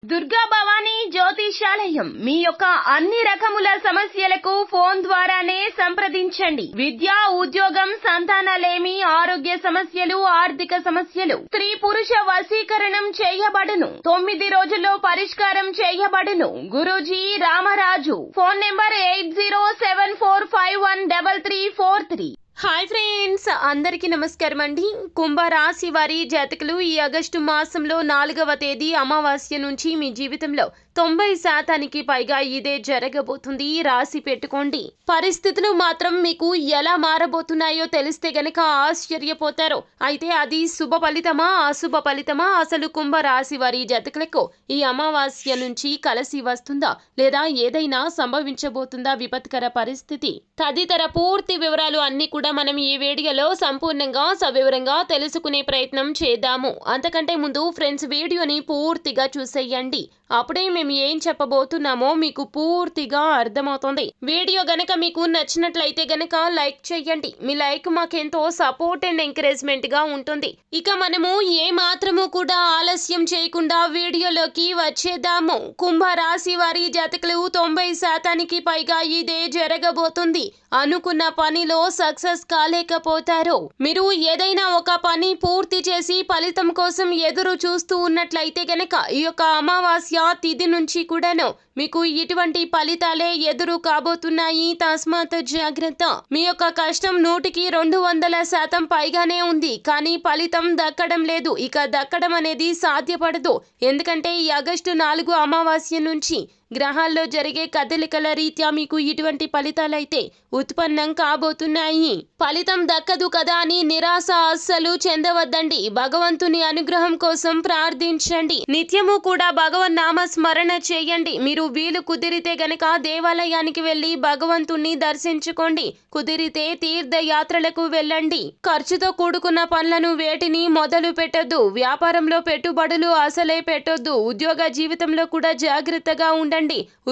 దుర్గా భవానీ జ్యోతిషాలయం మీ యొక్క అన్ని రకముల సమస్యలకు ఫోన్ ద్వారానే సంప్రదించండి. విద్య, ఉద్యోగం, సంతానలేమి, ఆరోగ్య సమస్యలు, ఆర్థిక సమస్యలు, స్త్రీ పురుష వశీకరణం చేయబడును. 9 రోజుల్లో పరిష్కారం చేయబడును. Guruji Ramaraju. Phone number 8074513343. Hi friends, అందరికీ నమస్కారం అండి. కుంభరాశి వారి జాతకులు ఈ ఆగస్టు మాసంలో 4వ తేదీ అమావాస్య నుంచి మీ జీవితంలో 90% పైగా ఇదే జరగబోతుంది. రాసి పెట్టుకోండి. పరిస్థితులు మాత్రం మీకు ఎలా మారబోతున్నాయో తెలిస్తే గనక ఆశ్చర్యపోతారు. అయితే అది శుభ ఫలితమా అశుభ ఫలితమా, అసలు కుంభరాశి వారి జాతకులకు ఈ అమావాస్య నుంచి కలిసి వస్తుందా లేదా ఏదైనా సంభవించబోతుందా విపత్కర పరిస్థితి తదితర పూర్తి వివరాలు అన్ని కూడా మనం ఈ వీడియోలో సంపూర్ణంగా సవివరంగా తెలుసుకునే ప్రయత్నం చేద్దాము. అంతకంటే ముందు ఫ్రెండ్స్, వీడియోని పూర్తిగా చూసేయండి. అప్పుడే మేము ఏం చెప్పబోతున్నామో మీకు పూర్తిగా అర్థమవుతుంది. వీడియో గనక మీకు నచ్చినట్లయితే గనక లైక్ చేయండి. మీ లైక్ మాకెంతో సపోర్ట్ అండ్ ఎంకరేజ్మెంట్ గా ఉంటుంది. ఇక మనము ఏ మాత్రము కూడా ఆలస్యం చేయకుండా వీడియోలోకి వచ్చేద్దాము. కుంభరాశి వారి జాతకులు 90% పైగా ఇదే జరగబోతుంది. అనుకున్న పనిలో సక్సెస్ కాలేకపోతారు. మీరు ఏదైనా ఒక పని పూర్తి చేసి ఫలితం కోసం ఎదురు చూస్తూ ఉన్నట్లయితే గనక ఈ యొక్క అమావాస్య తిథి నుంచి కూడాను మీకు ఇటువంటి ఫలితాలే ఎదురు కాబోతున్నాయి. తస్మాత్ జాగ్రత్త. మీ యొక్క కష్టం 100కి 200% పైగానే ఉంది, కానీ ఫలితం దక్కడం లేదు. ఇక దక్కడం అనేది సాధ్యపడదు. ఎందుకంటే ఈ ఆగస్టు 4 అమావాస్య నుంచి గ్రహాల్లో జరిగే కదలికల రీత్యా మీకు ఇటువంటి ఫలితాలైతే ఉత్పన్నం కాబోతున్నాయి. ఫలితం దక్కదు కదా అని నిరాశ అస్సలు చెందవద్దండి. భగవంతుని అనుగ్రహం కోసం ప్రార్థించండి. నిత్యము కూడా భగవన్ నామ స్మరణ చేయండి. మీరు వీలు కుదిరితే గనక దేవాలయానికి వెళ్లి భగవంతుణ్ణి దర్శించుకోండి. కుదిరితే తీర్థయాత్రలకు వెళ్ళండి. ఖర్చుతో కూడుకున్న పనులను వేటిని మొదలు పెట్టొద్దు. వ్యాపారంలో పెట్టుబడులు అసలే పెట్టొద్దు. ఉద్యోగ జీవితంలో కూడా జాగ్రత్తగా ఉండండి.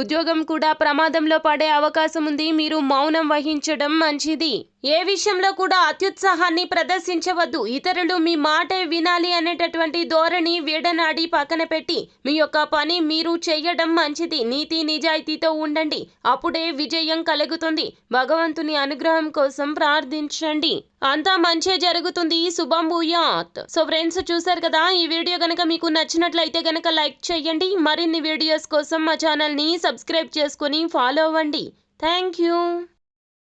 ఉద్యోగం కూడా ప్రమాదంలో పడే అవకాశం ఉంది. మీరు మౌనం వహించడం మంచిది. ఏ విషయంలో కూడా అత్యుత్సాహాన్ని ప్రదర్శించవద్దు. ఇతరులు మీ మాటే వినాలి అనేటటువంటి ధోరణి వీడనాడి పక్కన పెట్టి మీ యొక్క పని మీరు చేయడం మంచిది. నీతి నిజాయితీతో ఉండండి. అప్పుడే విజయం కలుగుతుంది. భగవంతుని అనుగ్రహం కోసం ప్రార్థించండి. అంతా మంచే జరుగుతుంది. శుభం భూయాత్. సో ఫ్రెండ్స్, చూసారు కదా, ఈ వీడియో గనక మీకు నచ్చినట్లయితే గనక లైక్ చేయండి. మరిన్ని వీడియోస్ కోసం మా ఛానల్ ని సబ్స్క్రైబ్ చేసుకుని ఫాలో అవ్వండి. Thank you.